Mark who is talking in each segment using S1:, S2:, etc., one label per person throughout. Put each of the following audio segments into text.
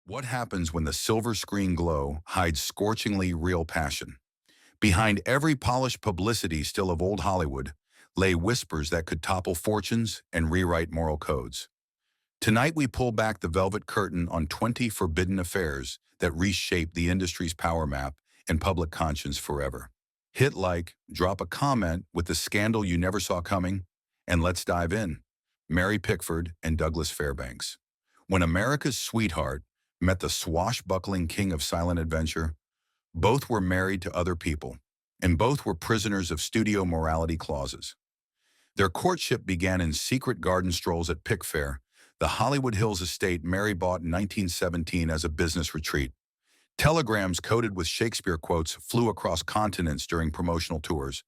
S1: What happens when the silver screen glow hides scorchingly real passion? Behind every polished publicity still of old Hollywood lay whispers that could topple fortunes and rewrite moral codes. Tonight we pull back the velvet curtain on 20 forbidden affairs that reshape the industry's power map and public conscience forever. Hit like, drop a comment with the scandal you never saw coming, and let's dive in. Mary Pickford and Douglas Fairbanks. When America's sweetheart met the swashbuckling king of silent adventure, both were married to other people, and both were prisoners of studio morality clauses. Their courtship began in secret garden strolls at Pickfair, the Hollywood Hills estate Mary bought in 1917 as a business retreat. Telegrams coated with Shakespeare quotes flew across continents during promotional tours.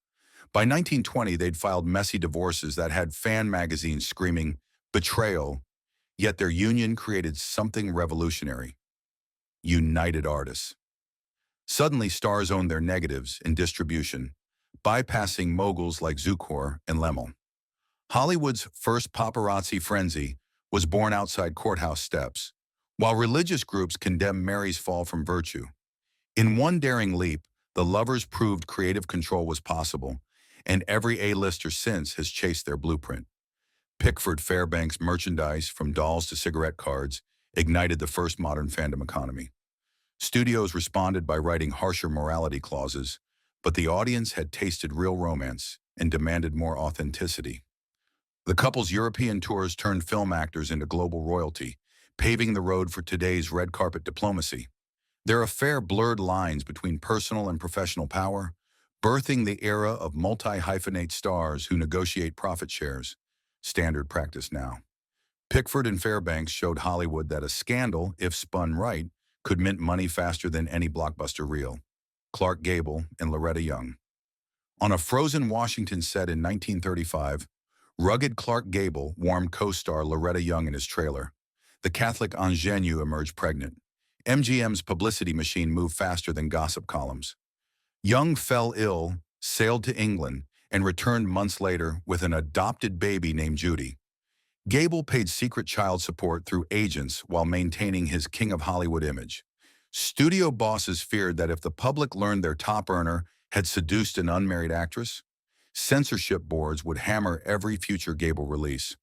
S1: By 1920, they'd filed messy divorces that had fan magazines screaming, "Betrayal," yet their union created something revolutionary: united artists. Suddenly, stars owned their negatives in distribution, bypassing moguls like Zukor and Lemmel. Hollywood's first paparazzi frenzy was born outside courthouse steps, while religious groups condemned Mary's fall from virtue. In one daring leap, the lovers proved creative control was possible, and every A-lister since has chased their blueprint. Pickford Fairbanks merchandise, from dolls to cigarette cards, ignited the first modern fandom economy. Studios responded by writing harsher morality clauses, but the audience had tasted real romance and demanded more authenticity. The couple's European tours turned film actors into global royalty, paving the road for today's red carpet diplomacy. Their affair blurred lines between personal and professional power, birthing the era of multi-hyphenate stars who negotiate profit shares, standard practice now. Pickford and Fairbanks showed Hollywood that a scandal, if spun right, could mint money faster than any blockbuster reel. Clark Gable and Loretta Young. On a frozen Washington set in 1935, rugged Clark Gable warmed co-star Loretta Young in his trailer. The Catholic ingenue emerged pregnant. MGM's publicity machine moved faster than gossip columns. Young fell ill, sailed to England, and returned months later with an adopted baby named Judy. Gable paid secret child support through agents while maintaining his King of Hollywood image. Studio bosses feared that if the public learned their top earner had seduced an unmarried actress, censorship boards would hammer every future Gable release.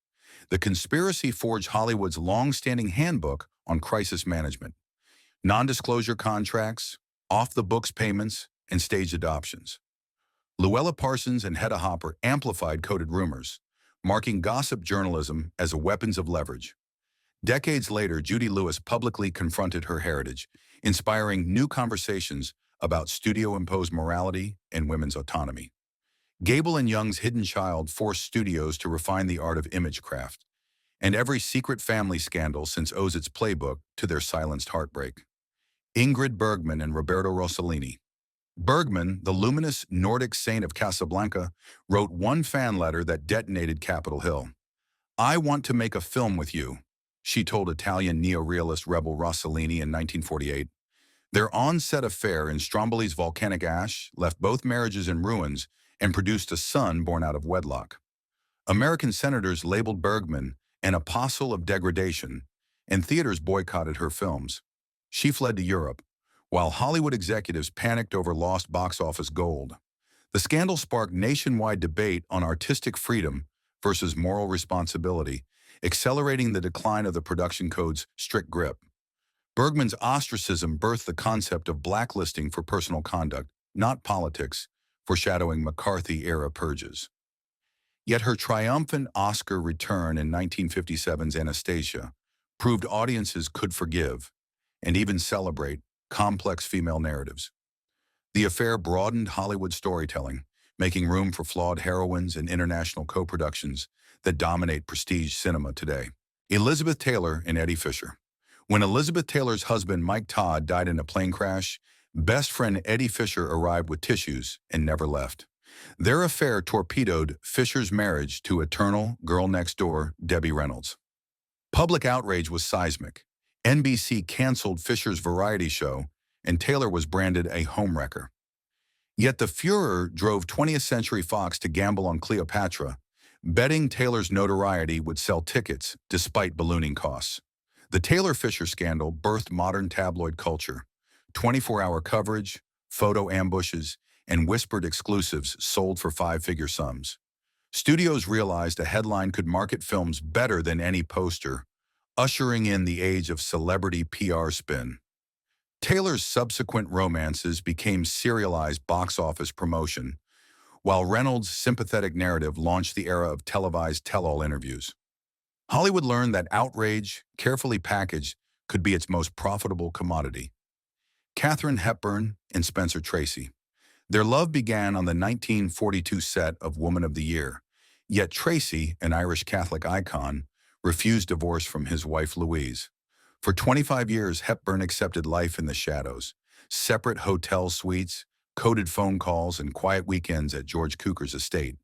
S1: The conspiracy forged Hollywood's long-standing handbook on crisis management: non-disclosure contracts, off-the-books payments, and staged adoptions. Luella Parsons and Hedda Hopper amplified coded rumors, marking gossip journalism as a weapons of leverage. Decades later, Judy Lewis publicly confronted her heritage, inspiring new conversations about studio-imposed morality and women's autonomy. Gable and Young's hidden child forced studios to refine the art of image craft, and every secret family scandal since owes its playbook to their silenced heartbreak. Ingrid Bergman and Roberto Rossellini. Bergman, the luminous Nordic saint of Casablanca, wrote one fan letter that detonated Capitol Hill. "I want to make a film with you," she told Italian neo-realist rebel Rossellini in 1948. Their on-set affair in Stromboli's volcanic ash left both marriages in ruins and produced a son born out of wedlock. American senators labeled Bergman an apostle of degradation, and theaters boycotted her films. She fled to Europe, while Hollywood executives panicked over lost box office gold. The scandal sparked nationwide debate on artistic freedom versus moral responsibility, accelerating the decline of the production code's strict grip. Bergman's ostracism birthed the concept of blacklisting for personal conduct, not politics, foreshadowing McCarthy-era purges. Yet her triumphant Oscar return in 1957's Anastasia proved audiences could forgive and even celebrate complex female narratives. The affair broadened Hollywood storytelling, making room for flawed heroines and international co-productions that dominate prestige cinema today. Elizabeth Taylor and Eddie Fisher. When Elizabeth Taylor's husband Mike Todd died in a plane crash, best friend Eddie Fisher arrived with tissues and never left. Their affair torpedoed Fisher's marriage to eternal girl next door Debbie Reynolds. Public outrage was seismic. NBC canceled Fisher's variety show, and Taylor was branded a homewrecker. Yet the furor drove 20th Century Fox to gamble on Cleopatra, betting Taylor's notoriety would sell tickets despite ballooning costs. The Taylor Fisher scandal birthed modern tabloid culture. 24-hour coverage, photo ambushes, and whispered exclusives sold for five-figure sums. Studios realized a headline could market films better than any poster, ushering in the age of celebrity PR spin. Taylor's subsequent romances became serialized box office promotion, while Reynolds' sympathetic narrative launched the era of televised tell-all interviews. Hollywood learned that outrage, carefully packaged, could be its most profitable commodity. Katharine Hepburn and Spencer Tracy. Their love began on the 1942 set of Woman of the Year, yet Tracy, an Irish Catholic icon, refused divorce from his wife Louise. For 25 years, Hepburn accepted life in the shadows, separate hotel suites, coded phone calls, and quiet weekends at George Cukor's estate.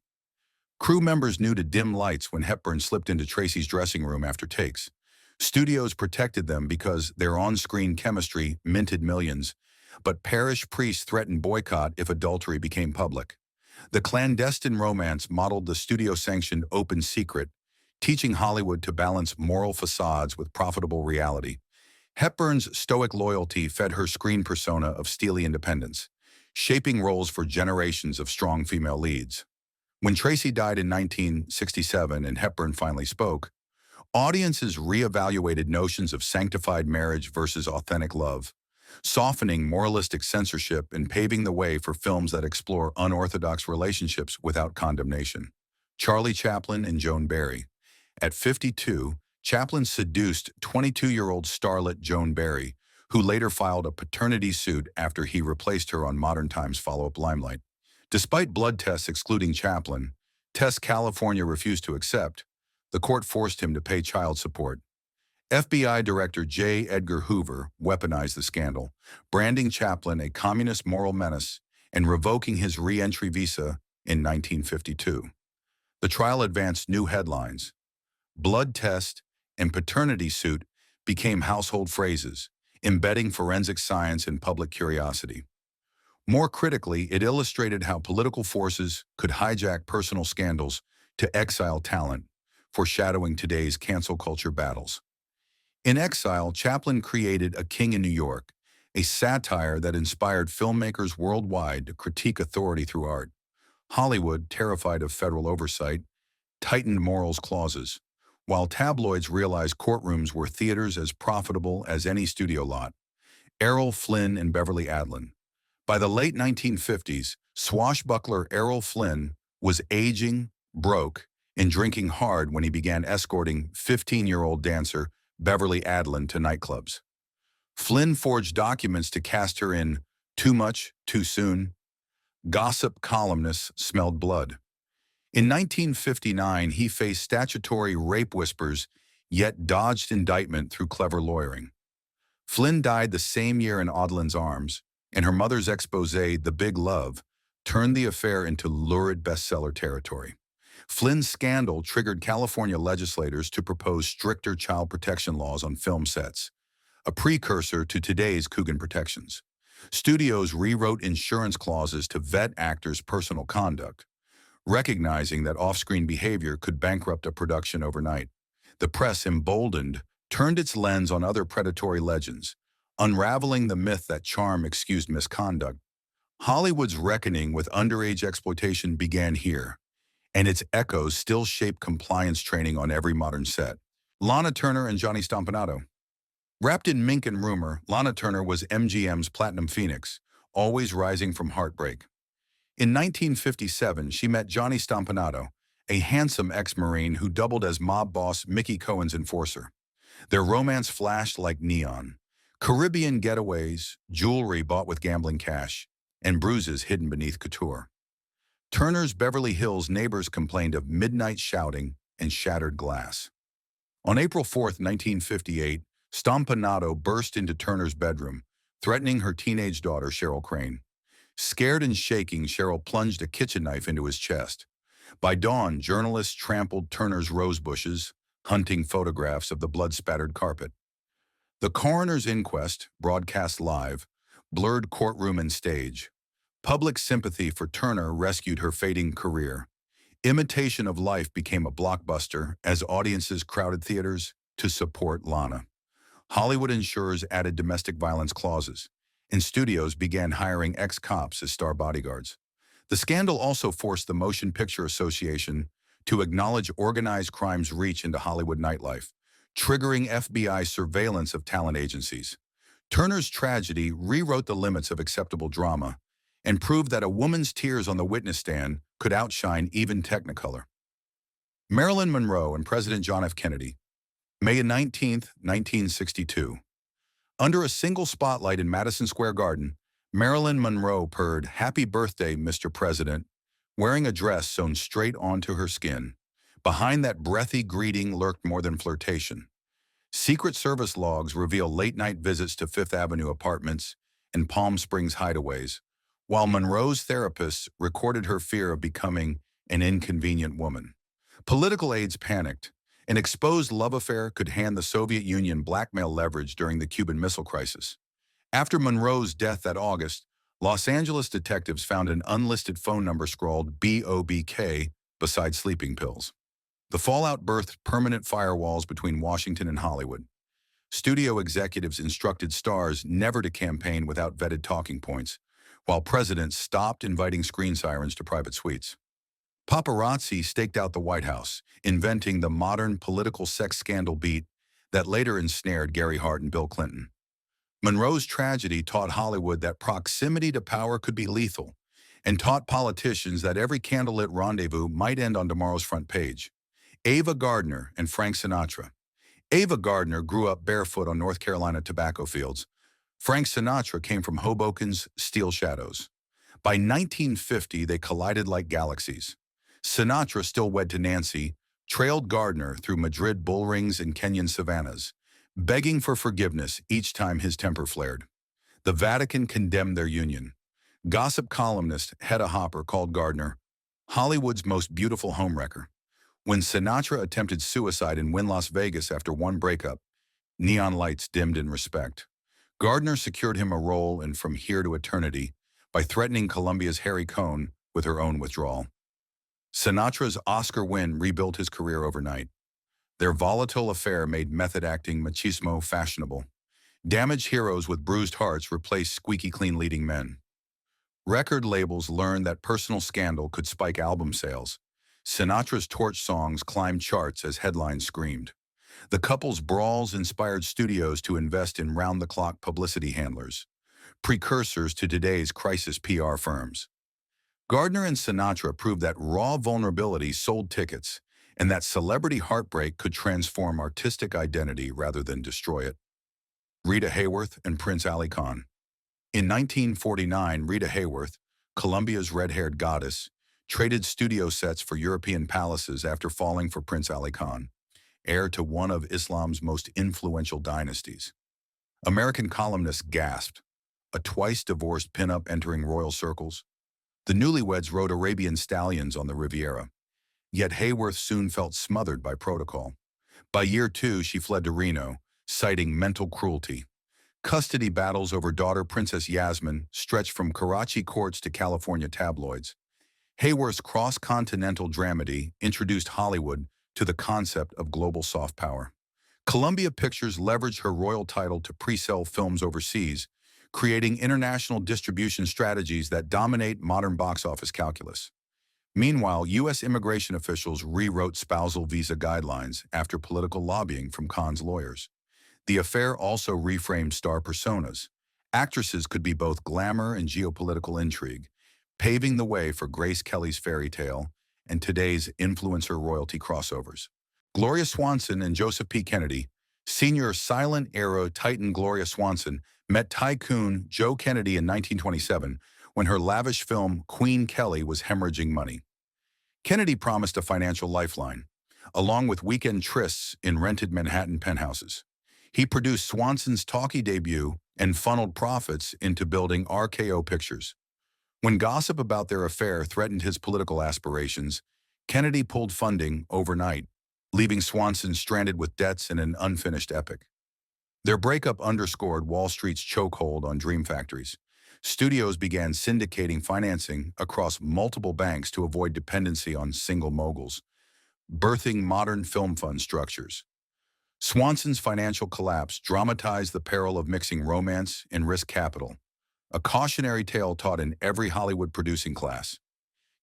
S1: Crew members knew to dim lights when Hepburn slipped into Tracy's dressing room after takes. Studios protected them because their on-screen chemistry minted millions, but parish priests threatened boycott if adultery became public. The clandestine romance modeled the studio-sanctioned open secret, teaching Hollywood to balance moral facades with profitable reality. Hepburn's stoic loyalty fed her screen persona of steely independence, shaping roles for generations of strong female leads. When Tracy died in 1967 and Hepburn finally spoke, audiences reevaluated notions of sanctified marriage versus authentic love, softening moralistic censorship and paving the way for films that explore unorthodox relationships without condemnation. Charlie Chaplin and Joan Barry. At 52, Chaplin seduced 22-year-old starlet Joan Barry, who later filed a paternity suit after he replaced her on Modern Times' follow-up Limelight. Despite blood tests excluding Chaplin, tests California refused to accept, the court forced him to pay child support. FBI Director J. Edgar Hoover weaponized the scandal, branding Chaplin a communist moral menace and revoking his re-entry visa in 1952. The trial advanced new headlines. Blood test and paternity suit became household phrases, embedding forensic science in public curiosity. More critically, it illustrated how political forces could hijack personal scandals to exile talent, foreshadowing today's cancel culture battles. In Exile, Chaplin created A King in New York, a satire that inspired filmmakers worldwide to critique authority through art. Hollywood, terrified of federal oversight, tightened morals clauses, while tabloids realized courtrooms were theaters as profitable as any studio lot. Errol, Flynn, and Beverly Adlin. By the late 1950s, swashbuckler Errol Flynn was aging, broke, and drinking hard when he began escorting 15-year-old dancer Beverly Adlin to nightclubs. Flynn forged documents to cast her in Too Much, Too Soon. Gossip columnists smelled blood. In 1959, he faced statutory rape whispers, yet dodged indictment through clever lawyering. Flynn died the same year in Adlin's arms, and her mother's expose, The Big Love, turned the affair into lurid bestseller territory. Flynn's scandal triggered California legislators to propose stricter child protection laws on film sets, a precursor to today's Coogan protections. Studios rewrote insurance clauses to vet actors' personal conduct, recognizing that off-screen behavior could bankrupt a production overnight. The press, emboldened, turned its lens on other predatory legends, unraveling the myth that charm excused misconduct. Hollywood's reckoning with underage exploitation began here, and its echoes still shape compliance training on every modern set. Lana Turner and Johnny Stompanato. Wrapped in mink and rumor, Lana Turner was MGM's Platinum Phoenix, always rising from heartbreak. In 1957, she met Johnny Stompanato, a handsome ex-Marine who doubled as mob boss Mickey Cohen's enforcer. Their romance flashed like neon. Caribbean getaways, jewelry bought with gambling cash, and bruises hidden beneath couture. Turner's Beverly Hills neighbors complained of midnight shouting and shattered glass. On April 4, 1958, Stompanato burst into Turner's bedroom, threatening her teenage daughter, Cheryl Crane. Scared and shaking, Cheryl plunged a kitchen knife into his chest. By dawn, journalists trampled Turner's rose bushes, hunting photographs of the blood-spattered carpet. The coroner's inquest, broadcast live, blurred courtroom and stage. Public sympathy for Turner rescued her fading career. Imitation of Life became a blockbuster as audiences crowded theaters to support Lana. Hollywood insurers added domestic violence clauses, and studios began hiring ex-cops as star bodyguards. The scandal also forced the Motion Picture Association to acknowledge organized crime's reach into Hollywood nightlife, triggering FBI surveillance of talent agencies. Turner's tragedy rewrote the limits of acceptable drama and proved that a woman's tears on the witness stand could outshine even Technicolor. Marilyn Monroe and President John F. Kennedy, May 19, 1962. Under a single spotlight in Madison Square Garden, Marilyn Monroe purred, "Happy birthday, Mr. President," wearing a dress sewn straight onto her skin. Behind that breathy greeting lurked more than flirtation. Secret Service logs reveal late-night visits to Fifth Avenue apartments and Palm Springs hideaways, while Monroe's therapists recorded her fear of becoming an inconvenient woman. Political aides panicked. An exposed love affair could hand the Soviet Union blackmail leverage during the Cuban Missile Crisis. After Monroe's death that August, Los Angeles detectives found an unlisted phone number scrawled BOBK beside sleeping pills. The fallout birthed permanent firewalls between Washington and Hollywood. Studio executives instructed stars never to campaign without vetted talking points, while presidents stopped inviting screen sirens to private suites. Paparazzi staked out the White House, inventing the modern political sex scandal beat that later ensnared Gary Hart and Bill Clinton. Monroe's tragedy taught Hollywood that proximity to power could be lethal, and taught politicians that every candlelit rendezvous might end on tomorrow's front page. Ava Gardner and Frank Sinatra. Ava Gardner grew up barefoot on North Carolina tobacco fields. Frank Sinatra came from Hoboken's Steel Shadows. By 1950, they collided like galaxies. Sinatra, still wed to Nancy, trailed Gardner through Madrid bullrings and Kenyan savannas, begging for forgiveness each time his temper flared. The Vatican condemned their union. Gossip columnist Hedda Hopper called Gardner Hollywood's most beautiful homewrecker. When Sinatra attempted suicide in Wynn, Las Vegas after one breakup, neon lights dimmed in respect. Gardner secured him a role in From Here to Eternity by threatening Columbia's Harry Cohn with her own withdrawal. Sinatra's Oscar win rebuilt his career overnight. Their volatile affair made method acting machismo fashionable. Damaged heroes with bruised hearts replaced squeaky clean leading men. Record labels learned that personal scandal could spike album sales. Sinatra's torch songs climbed charts as headlines screamed. The couple's brawls inspired studios to invest in round-the-clock publicity handlers, precursors to today's crisis PR firms. Gardner and Sinatra proved that raw vulnerability sold tickets, and that celebrity heartbreak could transform artistic identity rather than destroy it. Rita Hayworth and Prince Ali Khan. In 1949, Rita Hayworth, Colombia's red-haired goddess, traded studio sets for European palaces after falling for Prince Ali Khan, heir to one of Islam's most influential dynasties. American columnists gasped, a twice-divorced pinup entering royal circles. The newlyweds rode Arabian stallions on the Riviera, yet Hayworth soon felt smothered by protocol. By year 2, she fled to Reno, citing mental cruelty. Custody battles over daughter Princess Yasmin stretched from Karachi courts to California tabloids. Hayworth's cross-continental dramedy introduced Hollywood to the concept of global soft power. Columbia Pictures leveraged her royal title to pre-sell films overseas, creating international distribution strategies that dominate modern box office calculus. Meanwhile, U.S. immigration officials rewrote spousal visa guidelines after political lobbying from Khan's lawyers. The affair also reframed star personas. Actresses could be both glamour and geopolitical intrigue, paving the way for Grace Kelly's fairy tale and today's influencer royalty crossovers. Gloria Swanson and Joseph P. Kennedy, senior silent-era titan Gloria Swanson, met tycoon Joe Kennedy in 1927 when her lavish film Queen Kelly was hemorrhaging money. Kennedy promised a financial lifeline, along with weekend trysts in rented Manhattan penthouses. He produced Swanson's talkie debut and funneled profits into building RKO Pictures. When gossip about their affair threatened his political aspirations, Kennedy pulled funding overnight, leaving Swanson stranded with debts and an unfinished epic. Their breakup underscored Wall Street's chokehold on dream factories. Studios began syndicating financing across multiple banks to avoid dependency on single moguls, birthing modern film fund structures. Swanson's financial collapse dramatized the peril of mixing romance and risk capital, a cautionary tale taught in every Hollywood producing class.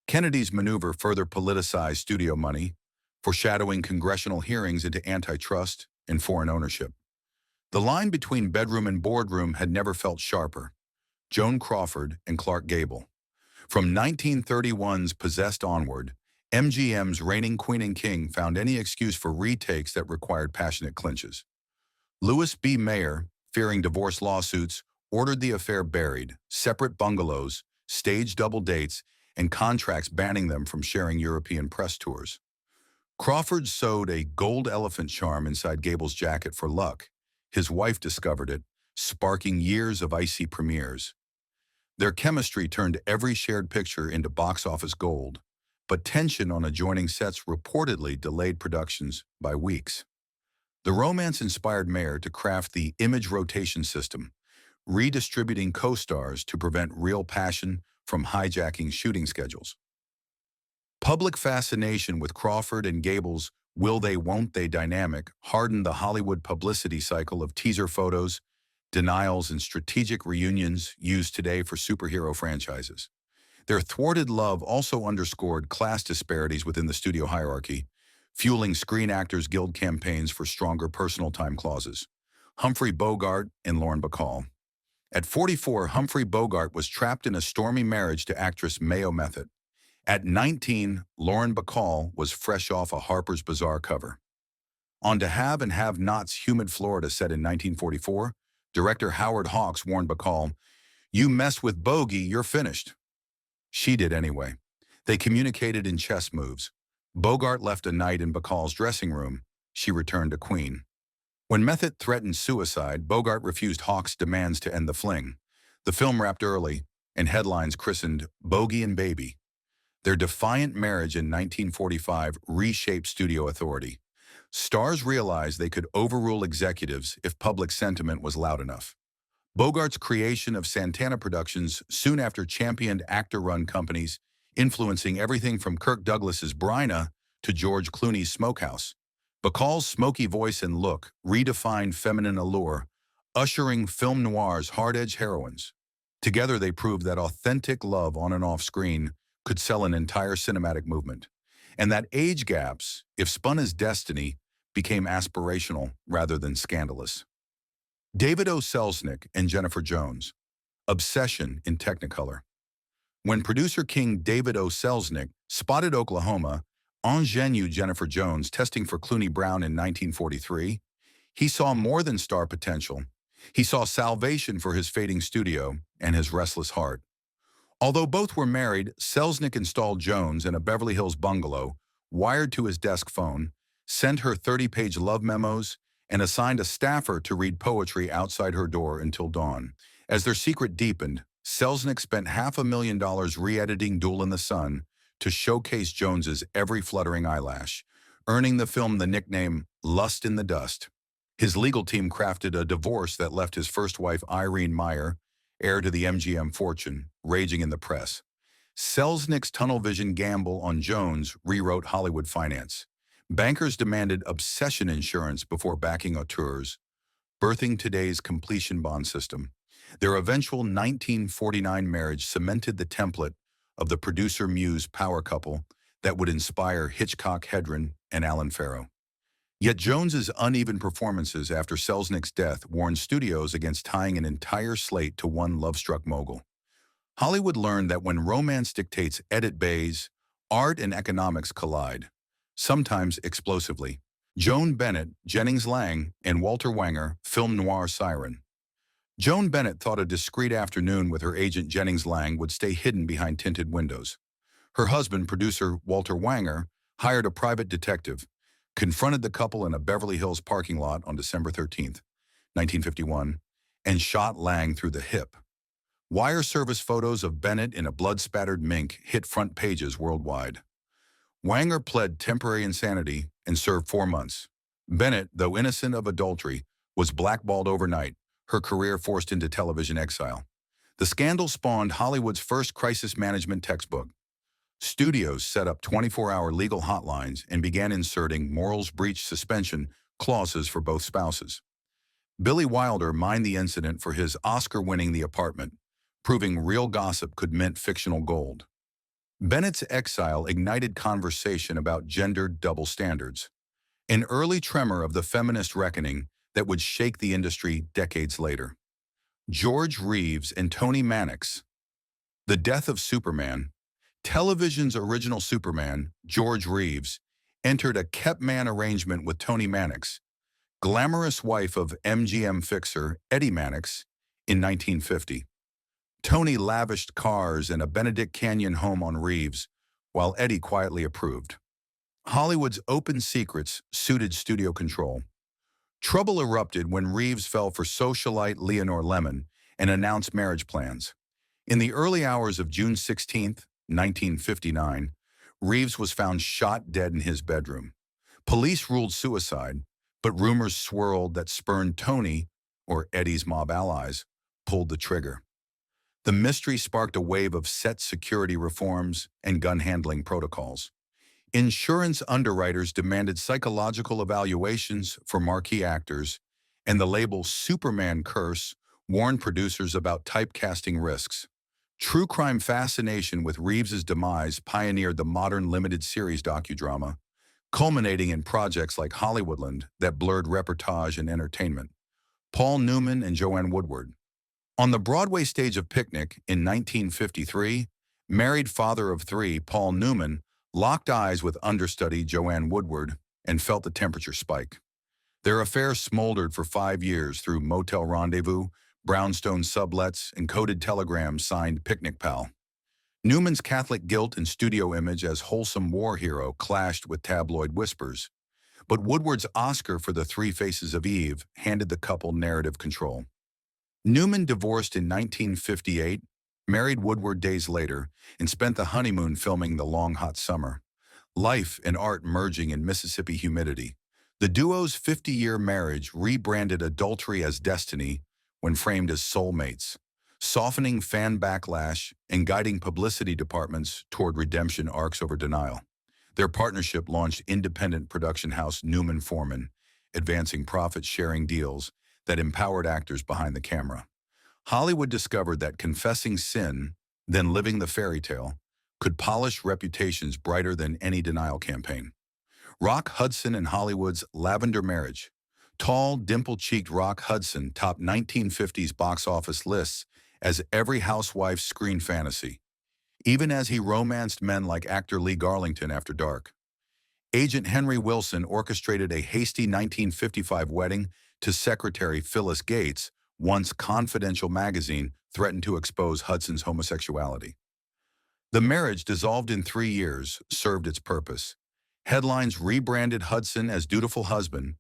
S1: Kennedy's maneuver further politicized studio money, foreshadowing congressional hearings into antitrust and foreign ownership. The line between bedroom and boardroom had never felt sharper. Joan Crawford and Clark Gable. From 1931's Possessed onward, MGM's reigning queen and king found any excuse for retakes that required passionate clinches. Louis B. Mayer, fearing divorce lawsuits, ordered the affair buried, separate bungalows, staged double dates, and contracts banning them from sharing European press tours. Crawford sewed a gold elephant charm inside Gable's jacket for luck. His wife discovered it, sparking years of icy premieres. Their chemistry turned every shared picture into box office gold, but tension on adjoining sets reportedly delayed productions by weeks. The romance inspired Mayer to craft the image rotation system, redistributing co-stars to prevent real passion from hijacking shooting schedules. Public fascination with Crawford and Gable's will they won't they dynamic hardened the Hollywood publicity cycle of teaser photos, denials, and strategic reunions used today for superhero franchises. Their thwarted love also underscored class disparities within the studio hierarchy, fueling Screen Actors Guild campaigns for stronger personal time clauses. Humphrey Bogart and Lauren Bacall. At 44, Humphrey Bogart was trapped in a stormy marriage to actress Mayo Method. At 19, Lauren Bacall was fresh off a Harper's Bazaar cover. On To Have and Have Nots' humid Florida set in 1944, director Howard Hawks warned Bacall, "You mess with Bogey, you're finished." She did anyway. They communicated in chess moves. Bogart left a night in Bacall's dressing room. She returned a queen. When Method threatened suicide, Bogart refused Hawks' demands to end the fling. The film wrapped early, and headlines christened Bogey and Baby. Their defiant marriage in 1945 reshaped studio authority. Stars realized they could overrule executives if public sentiment was loud enough. Bogart's creation of Santana Productions soon after championed actor-run companies, influencing everything from Kirk Douglas's Bryna to George Clooney's Smokehouse. Bacall's smoky voice and look redefined feminine allure, ushering film noir's hard-edged heroines. Together they proved that authentic love on and off screen could sell an entire cinematic movement, and that age gaps, if spun as destiny, became aspirational rather than scandalous. David Oelsnik and Jennifer Jones. Obsession in Technicolor. When producer king David Oelsnik spotted Oklahoma, ingenue Jennifer Jones testing for Clooney Brown in 1943, he saw more than star potential. He saw salvation for his fading studio and his restless heart. Although both were married, Selznick installed Jones in a Beverly Hills bungalow, wired to his desk phone, sent her 30-page love memos, and assigned a staffer to read poetry outside her door until dawn. As their secret deepened, Selznick spent $500,000 re-editing Duel in the Sun to showcase Jones's every fluttering eyelash, earning the film the nickname Lust in the Dust. His legal team crafted a divorce that left his first wife, Irene Meyer, heir to the MGM fortune, raging in the press. Selznick's tunnel vision gamble on Jones rewrote Hollywood finance. Bankers demanded obsession insurance before backing auteurs, birthing today's completion bond system. Their eventual 1949 marriage cemented the template of the producer-muse power couple that would inspire Hitchcock Hedren and Alan Farrow. Yet Jones's uneven performances after Selznick's death warned studios against tying an entire slate to one love-struck mogul. Hollywood learned that when romance dictates edit bays, art and economics collide, sometimes explosively. Joan Bennett, Jennings Lang, and Walter Wagner film noir siren. Joan Bennett thought a discreet afternoon with her agent Jennings Lang would stay hidden behind tinted windows. Her husband, producer Walter Wagner, hired a private detective, confronted the couple in a Beverly Hills parking lot on December 13, 1951, and shot Lang through the hip. Wire service photos of Bennett in a blood-spattered mink hit front pages worldwide. Wagner pled temporary insanity and served 4 months. Bennett, though innocent of adultery, was blackballed overnight, her career forced into television exile. The scandal spawned Hollywood's first crisis management textbook. Studios set up 24-hour legal hotlines and began inserting morals breach suspension clauses for both spouses. Billy Wilder mined the incident for his Oscar-winning The Apartment, proving real gossip could mint fictional gold. Bennett's exile ignited conversation about gendered double standards, an early tremor of the feminist reckoning that would shake the industry decades later. George Reeves and Tony Mannix. The death of Superman. Television's original Superman, George Reeves, entered a kept-man arrangement with Tony Mannix, glamorous wife of MGM fixer Eddie Mannix, in 1950. Tony lavished cars and a Benedict Canyon home on Reeves, while Eddie quietly approved. Hollywood's open secrets suited studio control. Trouble erupted when Reeves fell for socialite Leonore Lemon and announced marriage plans. In the early hours of June 16, 1959, Reeves was found shot dead in his bedroom. Police ruled suicide, but rumors swirled that spurned Tony, or Eddie's mob allies, pulled the trigger. The mystery sparked a wave of set security reforms and gun handling protocols. Insurance underwriters demanded psychological evaluations for marquee actors, and the label Superman Curse warned producers about typecasting risks. True crime fascination with Reeves's demise pioneered the modern limited series docudrama, culminating in projects like Hollywoodland that blurred reportage and entertainment. Paul Newman and Joanne Woodward. On the Broadway stage of Picnic in 1953, married father of three Paul Newman locked eyes with understudy Joanne Woodward and felt the temperature spike. Their affair smoldered for 5 years through motel rendezvous, brownstone sublets, and coded telegrams signed Picnic Pal. Newman's Catholic guilt and studio image as wholesome war hero clashed with tabloid whispers, but Woodward's Oscar for The Three Faces of Eve handed the couple narrative control. Newman divorced in 1958, married Woodward days later, and spent the honeymoon filming The Long Hot Summer. Life and art merging in Mississippi humidity. The duo's 50-year marriage rebranded adultery as destiny when framed as soulmates, softening fan backlash and guiding publicity departments toward redemption arcs over denial. Their partnership launched independent production house Newman Foreman, advancing profit-sharing deals that empowered actors behind the camera. Hollywood discovered that confessing sin, then living the fairy tale, could polish reputations brighter than any denial campaign. Rock Hudson and Hollywood's Lavender Marriage. Tall, dimple-cheeked Rock Hudson topped 1950s box office lists as every housewife's screen fantasy, even as he romanced men like actor Lee Garlington after dark. Agent Henry Wilson orchestrated a hasty 1955 wedding to secretary Phyllis Gates, once Confidential magazine threatened to expose Hudson's homosexuality. The marriage, dissolved in 3 years, served its purpose. Headlines rebranded Hudson as dutiful husband.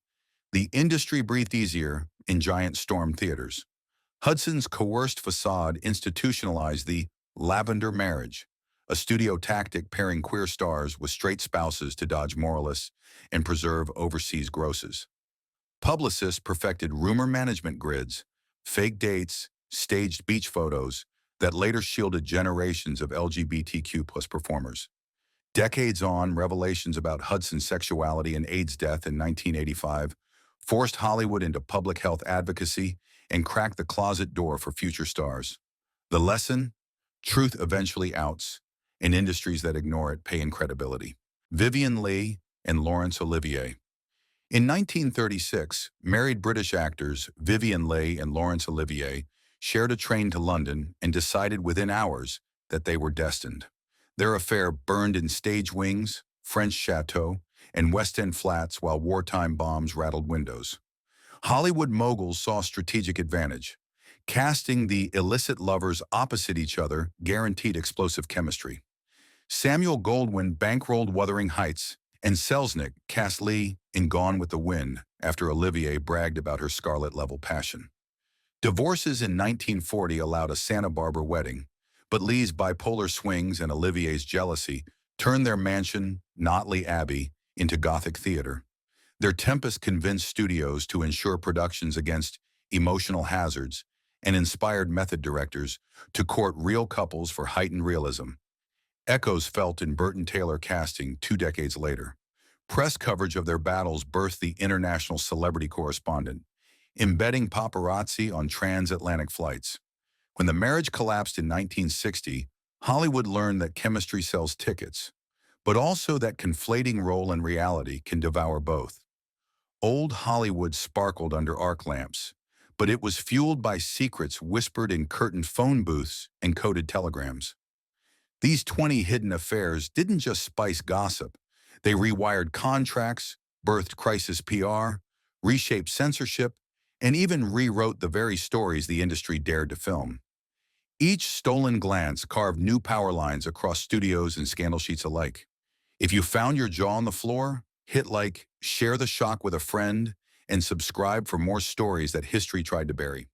S1: The industry breathed easier in giant storm theaters. Hudson's coerced facade institutionalized the Lavender Marriage, a studio tactic pairing queer stars with straight spouses to dodge moralists and preserve overseas grosses. Publicists perfected rumor management grids, fake dates, staged beach photos that later shielded generations of LGBTQ+ performers. Decades on, revelations about Hudson's sexuality and AIDS death in 1985 forced Hollywood into public health advocacy and cracked the closet door for future stars. The lesson? Truth eventually outs, and industries that ignore it pay in credibility. Vivien Leigh and Laurence Olivier. In 1936, married British actors Vivien Leigh and Laurence Olivier shared a train to London and decided within hours that they were destined. Their affair burned in stage wings, French chateaux, and West End flats while wartime bombs rattled windows. Hollywood moguls saw strategic advantage. Casting the illicit lovers opposite each other guaranteed explosive chemistry. Samuel Goldwyn bankrolled Wuthering Heights, and Selznick cast Leigh in Gone with the Wind after Olivier bragged about her Scarlet-level passion. Divorces in 1940 allowed a Santa Barbara wedding, but Leigh's bipolar swings and Olivier's jealousy turned their mansion, Notley Abbey, into Gothic theater. Their tempest convinced studios to insure productions against emotional hazards and inspired method directors to court real couples for heightened realism. Echoes felt in Burton Taylor casting 2 decades later. Press coverage of their battles birthed the international celebrity correspondent, embedding paparazzi on transatlantic flights. When the marriage collapsed in 1960, Hollywood learned that chemistry sells tickets, but also that conflating role and reality can devour both. Old Hollywood sparkled under arc lamps, but it was fueled by secrets whispered in curtained phone booths and coded telegrams. These 20 hidden affairs didn't just spice gossip. They rewired contracts, birthed crisis PR, reshaped censorship, and even rewrote the very stories the industry dared to film. Each stolen glance carved new power lines across studios and scandal sheets alike. If you found your jaw on the floor, hit like, share the shock with a friend, and subscribe for more stories that history tried to bury.